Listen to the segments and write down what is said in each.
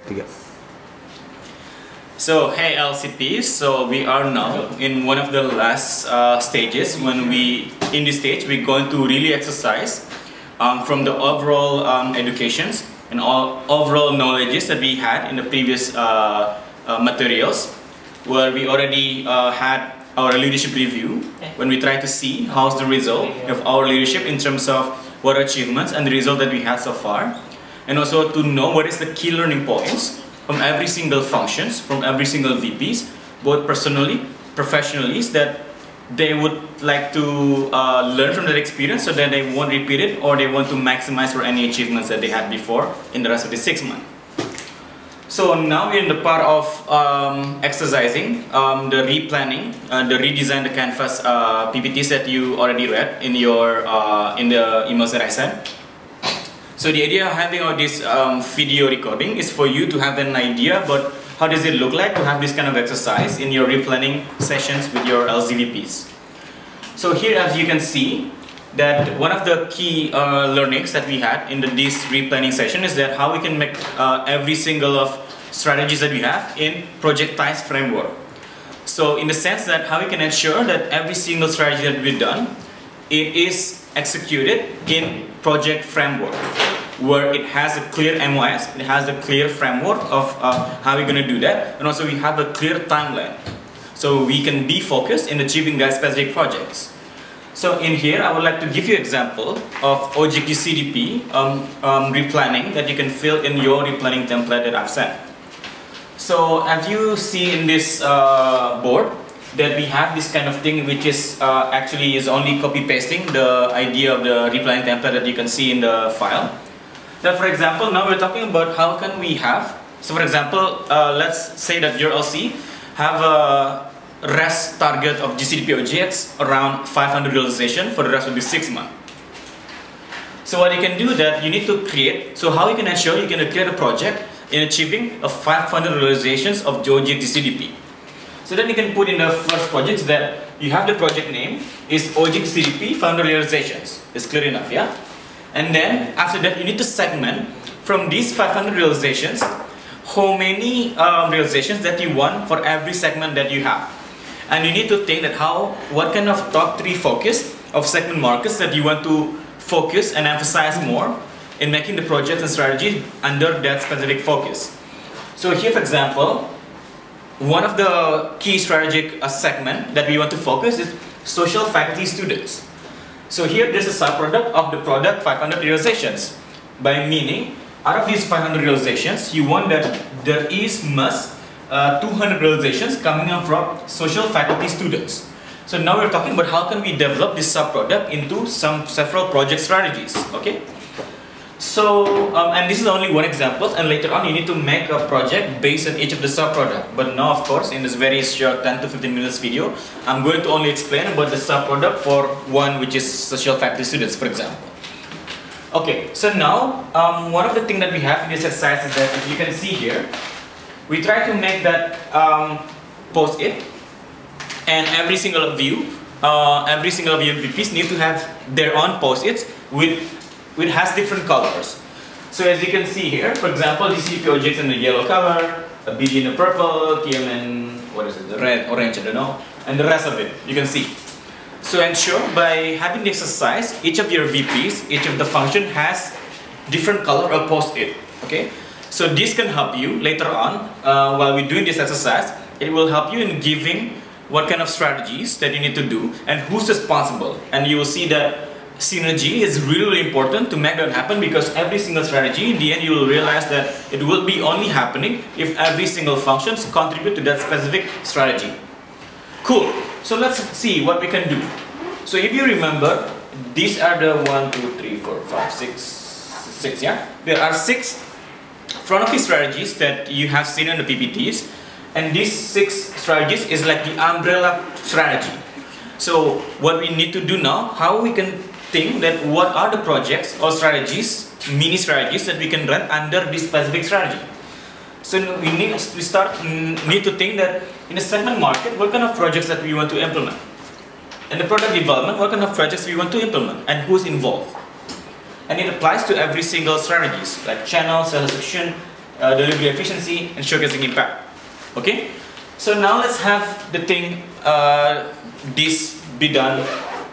Tiga. So hey LCPs, so we are now in one of the last stages. In this stage we're going to really exercise from the overall educations and all overall knowledges that we had in the previous materials, where we already had our leadership review, when we try to see how's the result of our leadership in terms of what achievements and the result that we had so far, and also to know what is the key learning points from every single functions, from every single VPs, both personally, professionally, that they would like to learn from that experience so that they won't repeat it, or they want to maximize for any achievements that they had before in the rest of the 6 months. So now we're in the part of exercising the replanning, the redesign the canvas PPTs that you already read in your in the emails that I sent. So the idea of having all this video recording is for you to have an idea about how does it look like to have this kind of exercise in your replanning sessions with your LZVPs. So here, as you can see, that one of the key learnings that we had in this replanning session is that how we can make every single of strategies that we have in projectized framework. So in the sense that how we can ensure that every single strategy that we've done, it is executed in project framework, where it has a clear MOS, it has a clear framework of how we're going to do that, and also we have a clear timeline, so we can be focused in achieving that specific projects. So in here, I would like to give you an example of Objective CDP replanning that you can fill in your replanning template that I've sent. So as you see in this board, that we have this kind of thing, which is actually is only copy pasting the idea of the replanning template that you can see in the file. Now, for example, now we're talking about how can we have, so for example, let's say that your LC have a rest target of GCDP objects around 500 realization for the rest of the 6 months. So what you can do that you need to create, so how you can ensure you can create a project in achieving a 500 realizations of OJT GCDP. So then you can put in the first projects that you have the project name is OJT GCDP 500 realizations. It's clear enough, yeah? And then after that you need to segment from these 500 realizations how many realizations that you want for every segment that you have. And you need to think that what kind of top 3 focus of segment markets that you want to focus and emphasize more in making the projects and strategies under that specific focus. So here, for example, one of the key strategic segment that we want to focus is social faculty students. So here there's a subproduct of the product 500 realizations. By meaning, out of these 500 realizations, you want that there is 200 realizations coming up from social faculty students. So now we're talking about how can we develop this subproduct into several project strategies, okay? So, and this is only one example, and later on you need to make a project based on each of the subproduct. But now, of course, in this very short 10 to 15 minutes video, I'm going to only explain about the subproduct for one which is social faculty students, for example. Okay, so now, one of the things that we have in this exercise is that, if you can see here, we try to make that post-it, and every single of you VPs need to have their own post-its which has different colors. So as you can see here, for example, GCDP objects in the yellow color, a BG in the purple, TM in, what is it, the red, orange, I don't know, and the rest of it, you can see. So ensure by having the exercise, each of your VPs, each of the function has different color of post-it, okay? So this can help you later on, while we're doing this exercise, it will help you in giving what kind of strategies that you need to do and who's responsible. And you will see that synergy is really important to make that happen, because every single strategy, in the end you will realize that it will be only happening if every single functions contribute to that specific strategy. Cool. So let's see what we can do. So if you remember, these are the 1, 2, 3, 4, 5, 6, yeah? There are 6 front office strategies that you have seen in the PPTs, and these 6 strategies is like the umbrella strategy. So what we need to do now, how we can think that what are the projects or strategies, mini strategies that we can run under this specific strategy. So we need to think that in a segment market, what kind of projects that we want to implement. In the product development, what kind of projects we want to implement and who's involved. And it applies to every single strategies like channel, sales execution, delivery efficiency, and showcasing impact. Okay, so now let's have the thing this be done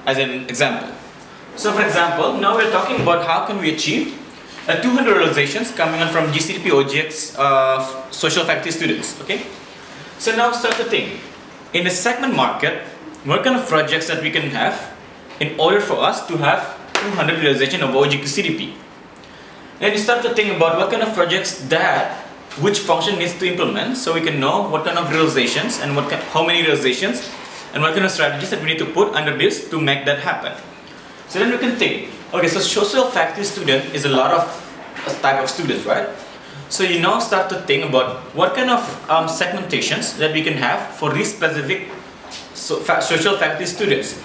as an example. So for example, now we're talking about how can we achieve 200 realizations coming on from GCDP OGX social faculty students. Okay, so now start to think in the segment market, what kind of projects that we can have in order for us to have 200 realization of OGX CDP. Then you start to think about what kind of projects that which function needs to implement, so we can know what kind of realizations and how many realizations and what kind of strategies that we need to put under this to make that happen. So then we can think, okay, so social faculty student is a lot of type of students, right? So you now start to think about what kind of segmentations that we can have for these specific social faculty students.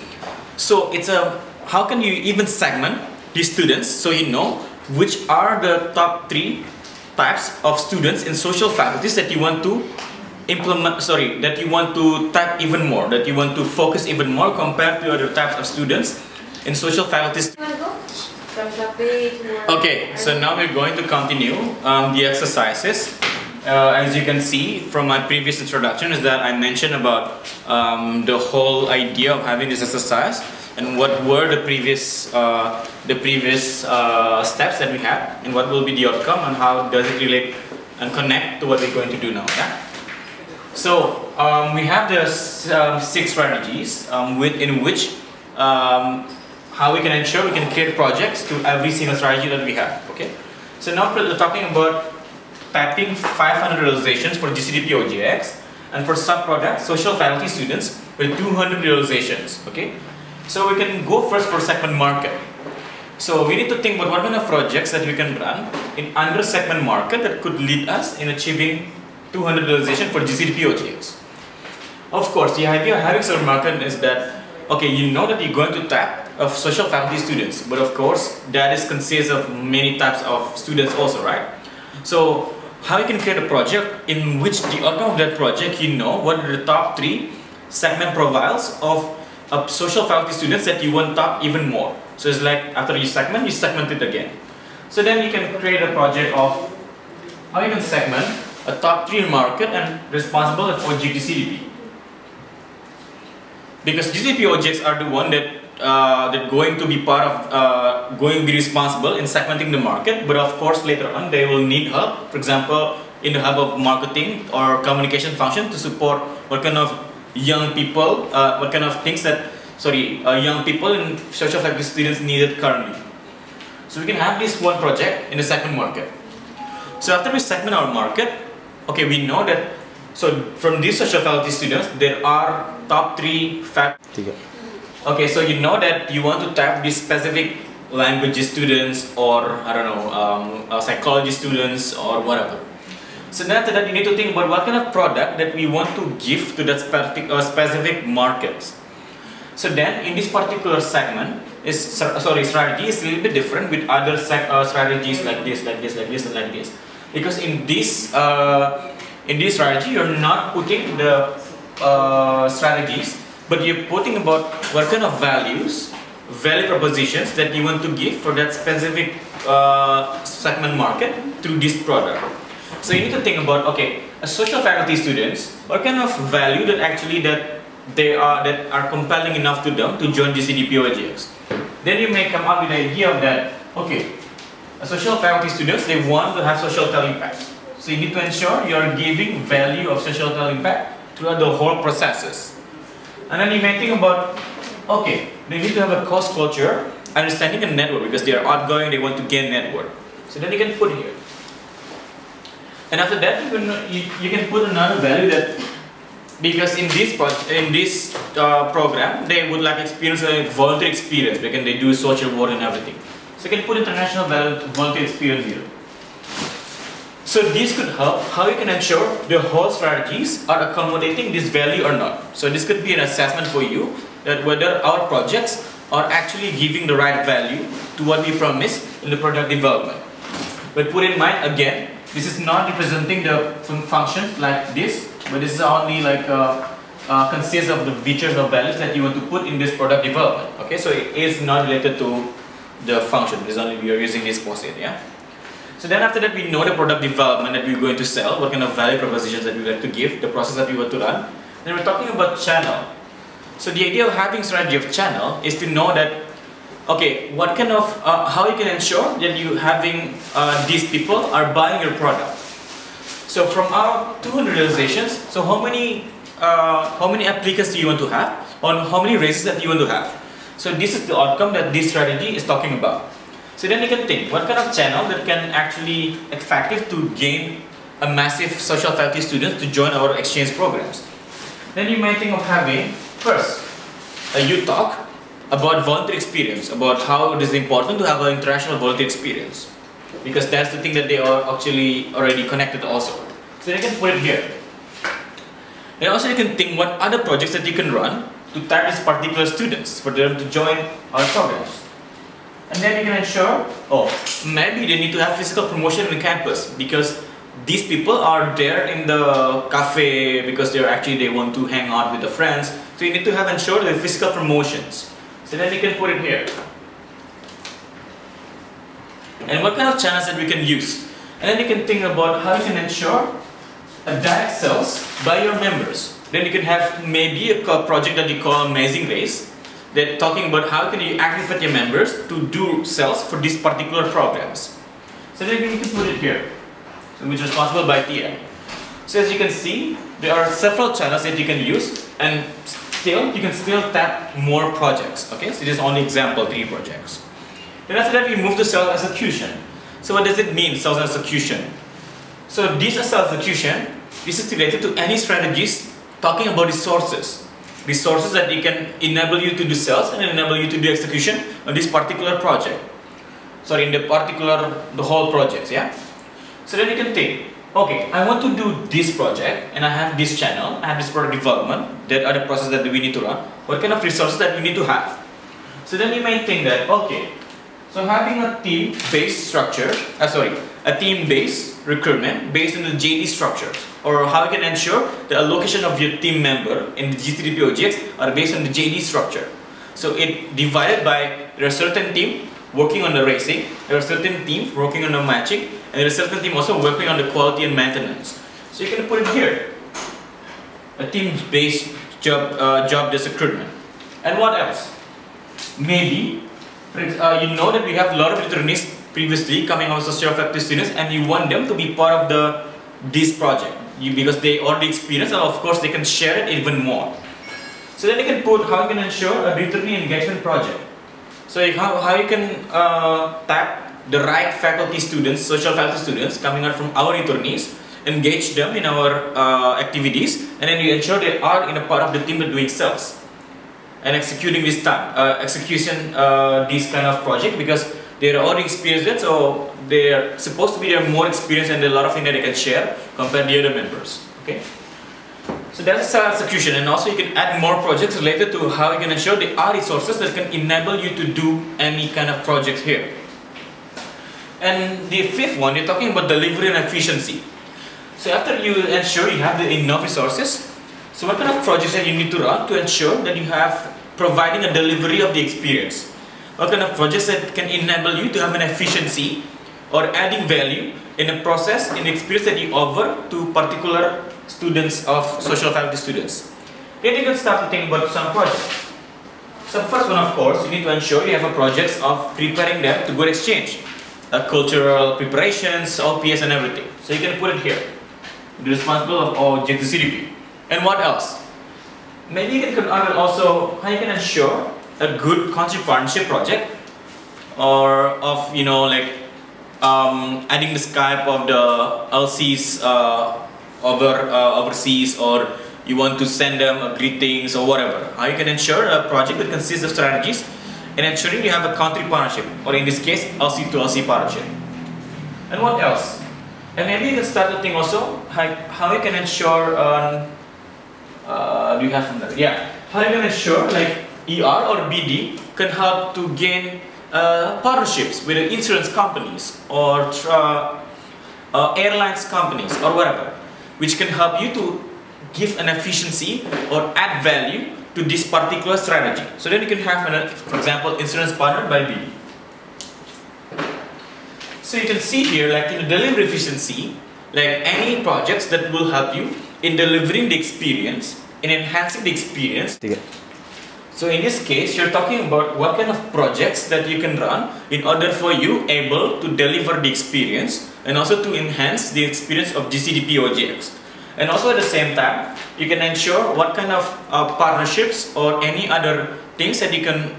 So it's how can you even segment these students so you know which are the top 3 types of students in social faculties that you want to implement, that you want to tap even more, that you want to focus even more compared to other types of students in social faculties. Okay, so now we're going to continue the exercises. As you can see from my previous introduction is that I mentioned about the whole idea of having this exercise and what were the previous steps that we had and what will be the outcome and how does it relate and connect to what we're going to do now. Yeah? So we have the 6 strategies in which how we can ensure we can create projects to every single strategy that we have. Okay, so now we're talking about tapping 500 realizations for GCDP OGX and for sub-product social faculty students with 200 realizations. Okay, so we can go first for segment market. So we need to think about what kind of projects that we can run in under segment market that could lead us in achieving 200 realization for GCDP OGX. Of course, the idea of having segment market is that, okay, you know that you're going to tap of social faculty students, but of course that is consists of many types of students also, right? So how you can create a project in which the outcome of that project, you know what are the top 3 segment profiles of social faculty students that you want to tap even more. So it's like after you segment it again. So then you can create a project of how you can segment a top 3 market and responsible for GTCDP. Because GCDP OGX are the one that going to be part of going to be responsible in segmenting the market, but of course later on they will need help, for example in the hub of marketing or communication function to support what kind of young people, what kind of things that young people and social faculty students needed currently. So we can have this one project in the segment market. So after we segment our market, okay, we know that so from these social faculty students there are top 3 faculty. Okay, so you know that you want to tap these specific language students or I don't know psychology students or whatever. So then after that you need to think about what kind of product that we want to give to that specific markets. So then in this particular segment strategy is a little bit different with other strategies like this, and like this. Because in this strategy you're not putting the strategies, but you're putting about what kind of value propositions that you want to give for that specific segment market through this product. So you need to think about, okay, social faculty students, what kind of value that actually that are compelling enough to them to join GCDP OGX. Then you may come up with the idea of that, okay, social faculty students, they want to have social impact. So you need to ensure you are giving value of social impact throughout the whole processes. And then you may think about, okay, they need to have a cost culture, understanding a network because they are outgoing, they want to gain network. So then you can put here. And after that, you can put another value that, because in this program, they would like experience a volunteer experience because they do social work and everything. So you can put international volunteer experience here. So this could help how you can ensure the whole strategies are accommodating this value or not. So this could be an assessment for you that whether our projects are actually giving the right value to what we promise in the product development. But put in mind again, this is not representing the functions like this, but this is only like consists of the features or values that you want to put in this product development. Okay, so it is not related to the function. It's only we are using this post-it. Yeah. So then after that, we know the product development that we're going to sell, what kind of value propositions that we like to give, the process that we want to run. Then we're talking about channel. So the idea of having strategy of channel is to know that, okay, what kind of, how you can ensure that you having these people are buying your product. So from our 200 realizations, so how many applicants do you want to have, on how many races that you want to have. So this is the outcome that this strategy is talking about. So then you can think, what kind of channel that can actually effective to gain a massive social faculty students to join our exchange programs. Then you might think of having, first, a youth talk about volunteer experience, about how it is important to have an international volunteer experience. Because that's the thing that they are actually already connected also. So you can put it here. And also you can think what other projects that you can run to tap these particular students for them to join our programs. And then you can ensure, oh, maybe they need to have physical promotion on the campus because these people are there in the cafe because they want to hang out with the friends. So you need to have ensure the physical promotions. So then you can put it here. And what kind of channels that we can use. And then you can think about how you can ensure a direct sales by your members. Then you can have maybe a project that you call Amazing Race. They're talking about how can you activate your members to do sales for these particular programs. So then you can put it here, so which is responsible by TM. So as you can see, there are several channels that you can use, and you can still tap more projects. Okay, so this is only example 3 projects. Then after that, we move to sales execution. So what does it mean, sales execution? So this is sales execution. This is related to any strategies talking about resources that they can enable you to do sales and enable you to do execution on this particular project. Sorry, in the whole project, yeah? So then you can think, okay, I want to do this project and I have this channel, I have this product development, that are the processes that we need to run. What kind of resources that we need to have? So then you might think that, okay, so having a team-based structure, a team-based recruitment based on the JD structures, or how you can ensure the allocation of your team member in the GCDP OGX are based on the JD structure. So it divided by there are certain team working on the racing, there are certain teams working on the matching, and there are certain team also working on the quality and maintenance. So you can put it here, a team-based job-based recruitment. And what else? Maybe you know that we have a lot of returnees previously coming out as social faculty students, and you want them to be part of this project because they already experienced, and of course they can share it even more. So then you can put how you can ensure a returnee engagement project. So how you can tap the right faculty students, social faculty students coming out from our returnees, engage them in our activities, and then you ensure they are in a part of the team that doing sales and executing this this kind of project because they're already experienced, so they're supposed to be more experienced and a lot of things that they can share compared to the other members. Okay, so that's execution, and also you can add more projects related to how you can ensure there are resources that can enable you to do any kind of project here. And the 5th one, you're talking about delivery and efficiency. So after you ensure you have enough resources, so what kind of projects that you need to run to ensure that you have providing a delivery of the experience? What kind of projects that can enable you to have an efficiency or adding value in the process, in the experience that you offer to particular students of social faculty students? Then you can start to think about some projects. So first one, of course, you need to ensure you have a project of preparing them to go to exchange. Cultural preparations, OPS and everything. So you can put it here. Be responsible of all GCDP. And what else? Maybe you can also how you can ensure a good country partnership project, or of adding the Skype of the LCs overseas, or you want to send them greetings or whatever. How you can ensure a project that consists of strategies and ensuring you have a country partnership, or in this case LC to LC partnership. And what else? And maybe you can start to think also how you can ensure do you have from there? Yeah. How you can ensure like ER or BD can help to gain partnerships with insurance companies or airlines companies or whatever, which can help you to give an efficiency or add value to this particular strategy. So then you can have, for example, insurance partner by BD. So you can see here, like in the delivery efficiency, like any projects that will help you in delivering the experience, in enhancing the experience. So in this case, you're talking about what kind of projects that you can run in order for you able to deliver the experience and also to enhance the experience of GCDP OJX. And also at the same time, you can ensure what kind of partnerships or any other things that you can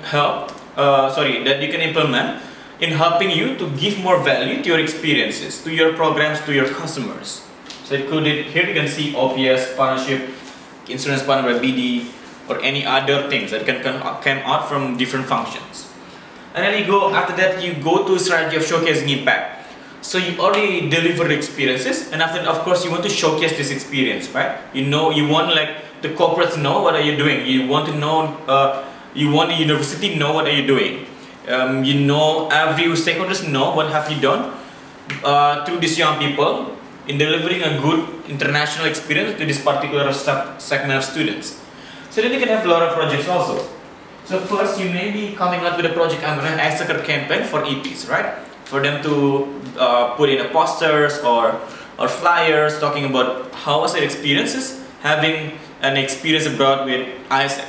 that you can implement in helping you to give more value to your experiences, to your programs, to your customers. So included here you can see OPS, partnership, insurance partner by BD, or any other things that can come out from different functions. And then you go, after that you go to strategy of showcasing impact. So you already delivered experiences, and after that, of course, you want to showcase this experience, right? You want like the corporates know what are you doing. You want to know, you want the university know what are you doing. Every stakeholders know what have you done to these young people in delivering a good international experience to this particular segment of students. So then you can have a lot of projects also. So first, you may be coming up with a project under an icebreaker campaign for EPs, right? For them to put in a posters or flyers talking about how was their experiences having an experience abroad with ISEC.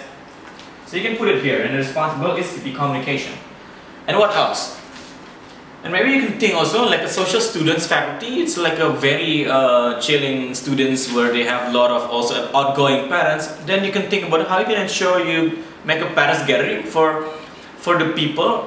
So you can put it here, and the responsible is EP communication. And what else? And maybe you can think also like a social students faculty. It's like a very chilling students where they have a lot of also outgoing parents. Then you can think about how you can ensure you make a parents gathering for the people,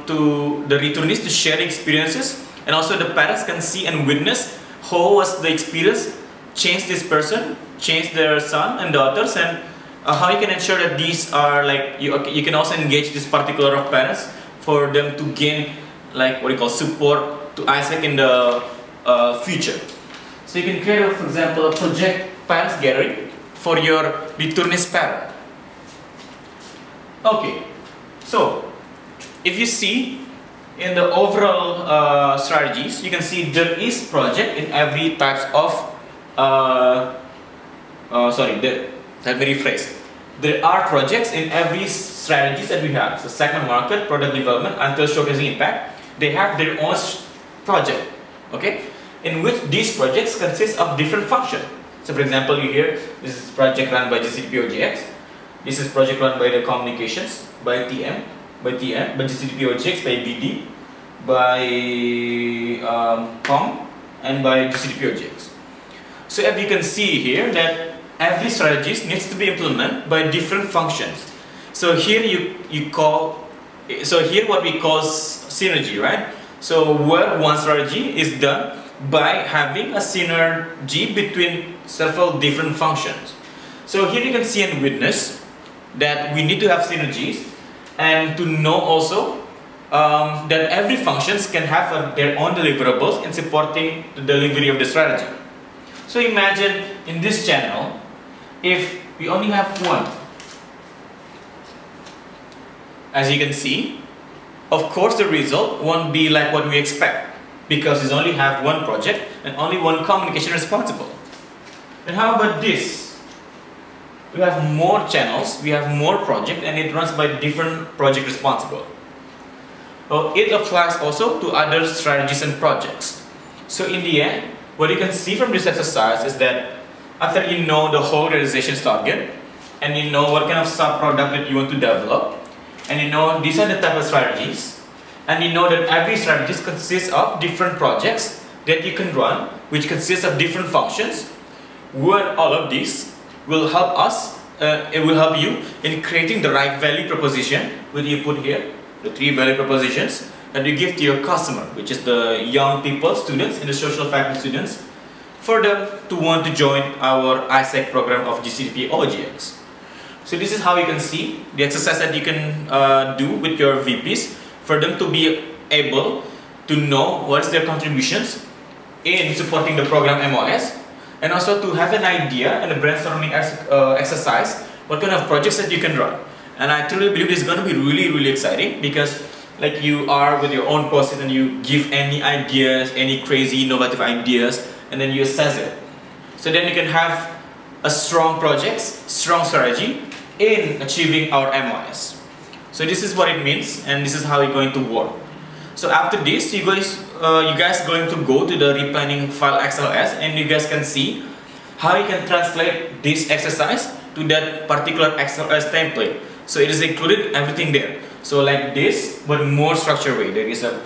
to the returnees to share experiences, and also the parents can see and witness how was the experience change this person, change their son and daughters, and how you can ensure that these are like you can also engage this particular of parents for them to gain like what you call support to ISEC in the future. So you can create, for example, a project parents gathering for your returnees parent. Okay. So, if you see in the overall strategies, you can see there is project in every types of, let me rephrase. There are projects in every strategies that we have. So, segment market, product development, until showcasing impact, they have their own project, okay? In which these projects consist of different functions. So, for example, you hear this is project run by GCDP OJX. This is project run by the communications, by GCDP OJX, by BD, by COM, and by GCDP OJX. So as you can see here that every strategy needs to be implemented by different functions. So here here what we call synergy, right? So where one strategy is done by having a synergy between several different functions. So here you can see and witness that we need to have synergies, and to know also that every functions can have their own deliverables in supporting the delivery of the strategy. So imagine in this channel, if we only have one, as you can see, of course the result won't be like what we expect, because we only have one project and only one communication responsible. And how about this? We have more channels, we have more projects, and it runs by different project responsible. So it applies also to other strategies and projects. So in the end, what you can see from this exercise is that after you know the whole realization target, and you know what kind of sub-product that you want to develop, and you know these are the type of strategies, and you know that every strategy consists of different projects that you can run, which consists of different functions, where all of these will help us, it will help you in creating the right value proposition, which you put here, the 3 value propositions that you give to your customer, which is the young people, students, and the social faculty students, for them to want to join our ISEC program of GCDP OJX. So this is how you can see the exercise that you can do with your VPs for them to be able to know what's their contributions in supporting the program MOS, and also to have an idea and a brainstorming exercise what kind of projects that you can run. And I truly believe this is going to be really exciting, because like you are with your own post-it and you give any ideas, any crazy innovative ideas, and then you assess it. So then you can have a strong projects, strong strategy in achieving our MOS. So this is what it means, and this is how it's going to work. So after this, you guys you guys going to go to the replanning file XLS, and you guys can see how you can translate this exercise to that particular XLS template. So it is included everything there. So like this, but more structured way. There is a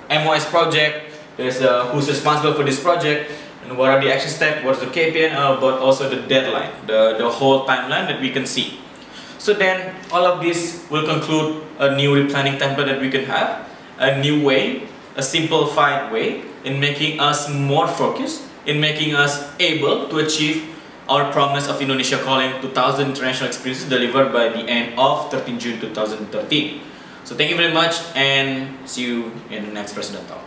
MOS project, there's who's responsible for this project, and what are the action steps, what's the KPI, but also the deadline, the whole timeline that we can see. So then all of this will conclude a new replanning template that we can have, a new way, a simplified way in making us more focused, in making us able to achieve our promise of Indonesia Calling 2000 international experiences delivered by the end of 13 June 2013. So thank you very much, and see you in the next President Talk.